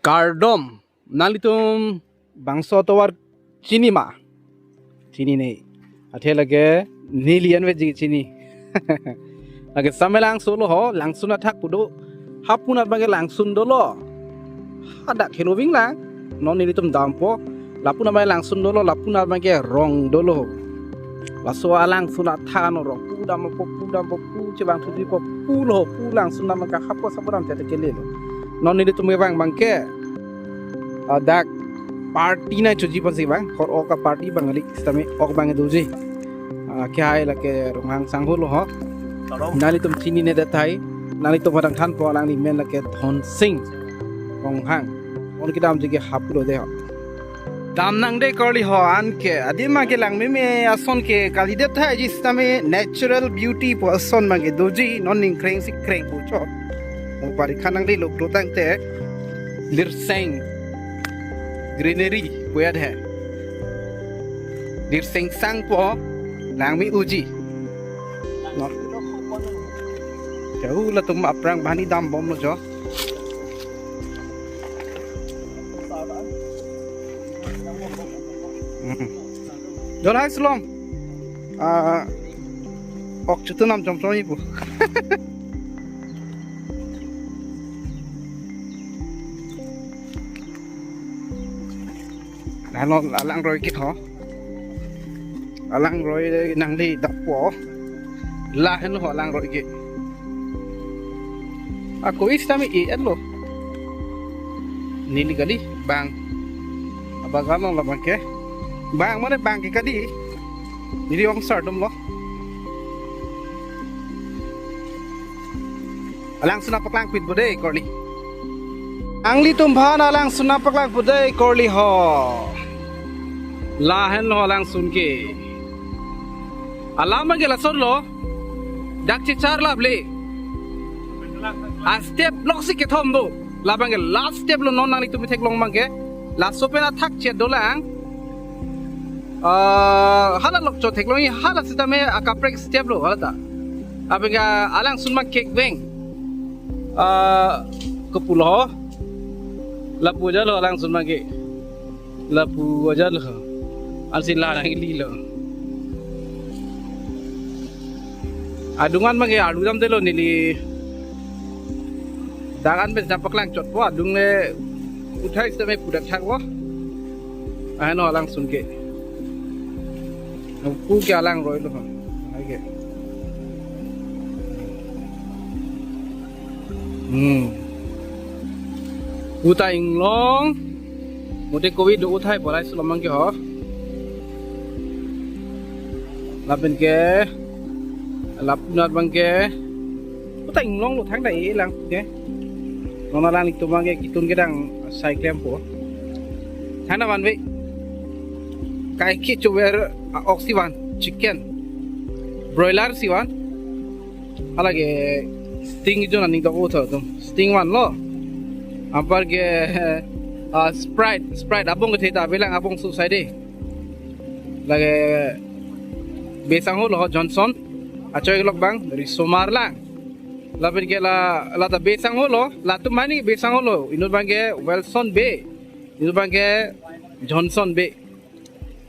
Kardom nalitum bangso towar chini ma chini nei athe lage nilian veji chini lage Samelangso lo ho Langsun Athak pudo hapunat bage Langsun dolo hada kheloving lang non nilitum dampo lapuna bage Langsun dolo lapuna bage rong dolo laso Langsun Athak no rong pudam po cebang tudi po pulo pulang sunam ka hapo saburan tete kelelo non nilitum bang bangke dak party na chuji pasi bang or oka party bangali stame ok bang doji kya hai lake ronghang sangholo ho nali tum chini ne datai nali tum padang than po lang ni men lake thon sing ronghang on kidam jige haplo de ho dam nang de korli ho an ke adima ke lang me ason ke kali de thai ji stame natural beauty po ason mage doji non ning kreng sik kreng po cho o pari khanang de lok do tang te lir seng greenery puya hai dir sing sang po lang mi uji jauh lah tum aprang bani dam bom lo jo jo hai slom ok chutu nam chom chom ibu alang roi kit ho alang roi nang li dap po la hen ho alang roi ki aku istami e lo nili kali bang abagalo la bangke bang mane bang ki kadi nili ong sardum lo alang suna paklang pit bode korli angli tumbhan alang suna paklang bode korli ho lahen lo lang sun ke alam ge la sor lo dak chi char lab le a step block si ke thom do labang ge last step lo non nang tu thek long mang ke la sopena thak che do lang hala lok cho thek long hala sita me a kaprek step lo hala ta abega alang sun ma kek beng kepulo la puja lo alang sun ma ke la puja lo alsin la nang li lo adungan mage adudam de lo nili dagan be japak lang chot po adung le uthai se me pudak thak wo ano alang sun ke ku ke alang roi lo hai ke uta inglong mote covid do uthai bolai slomang ke ho lapin ke lapnat bangke utang long lo thang dai lang ke nona lang itu bangke kitun ke dang sai klem po thana man we kai ki chuwer oxivan chicken broiler siwan alage sting jo naning to utho tum sting wan lo apar ke sprite abong ke theta belang abong su sai de lage besang ho lo Johnson achoy lok bang Risomar lang lapin ke la ta besang ho lo la tu mani besang ho lo inut bang ke Wilson be inut bang ke Johnson be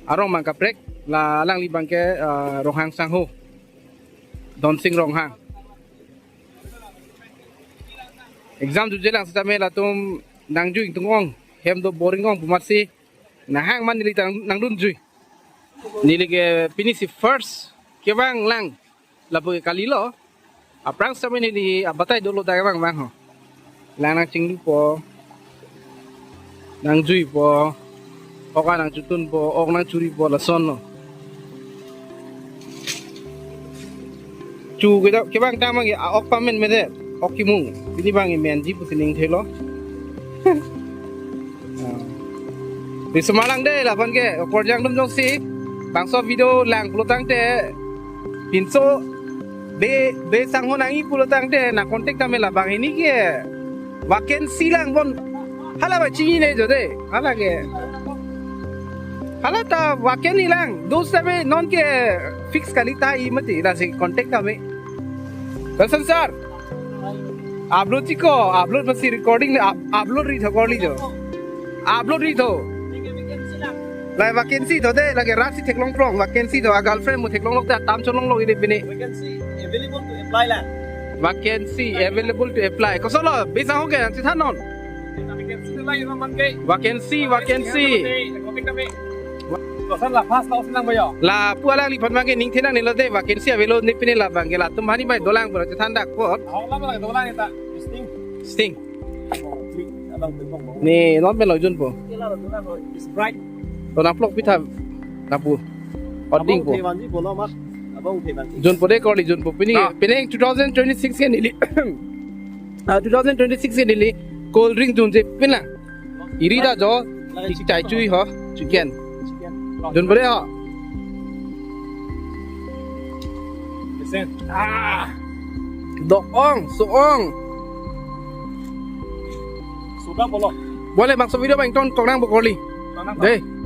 arong mang kaprek la lang li bang ke rohang sang ho don sing rohang exam tu jelang sa me la tum nang ju tung ong hem do boring ong pumarsi na hang man ni nang dun ju nili ke pinisi first ke bang lang lapo ke kali lo aprang sa ni di abatay dolo ta bang bang ho lang nang chinglu po nang jui po oka nang chutun po ok nang churi po la son no chu ke bang ta mang ok pa men me de ok ki mung ini bang men ji pu sining thelo Risomar lang de la ban ke por jang dum jong si bang so video lang pulotang te pinso be sang ho nang i pulotang te na kontak ta me la bang ini ke vacancy lang bon hala ba chi ne jo de hala ke hala ta vacancy lang dos ta me non ke fix kali ta i mati la se kontak ta me Kalsan sir upload chiko upload masih recording upload ri thakor li jo upload ri tho lai vacancy tho de lagi rasi theklong prong vacancy tho girlfriend mu theklong lok ta tam cholong lok ide bini Vacancy available to apply lah. vacancy available to apply ko solo bisa ho ge si than non Vacancy tu lah yang man ke. vacancy Topik tapi. Kau salah pas tahu senang bayar. la puala li phat ma ge ning thenang ni lo de vacancy available ni pini la bang ge la tum hani bai dolang bro si than dak ko Awak lama lagi dolar ni tak. Listing. sting Abang tengok mau. ni not me lo jun po Kira dolar is bright. to na plok pitha na pu ording po Abang tewan bola mak. Abang tewan. jun po de ko li jun po pini 2026 ke ni li 2026 ke ni li cold drink jun je pina irida jo tik chai chui ho chicken jun po de ho Listen. doong suong Sudah bola. boleh masuk video bang ton kong nang bo ko li Tanang. de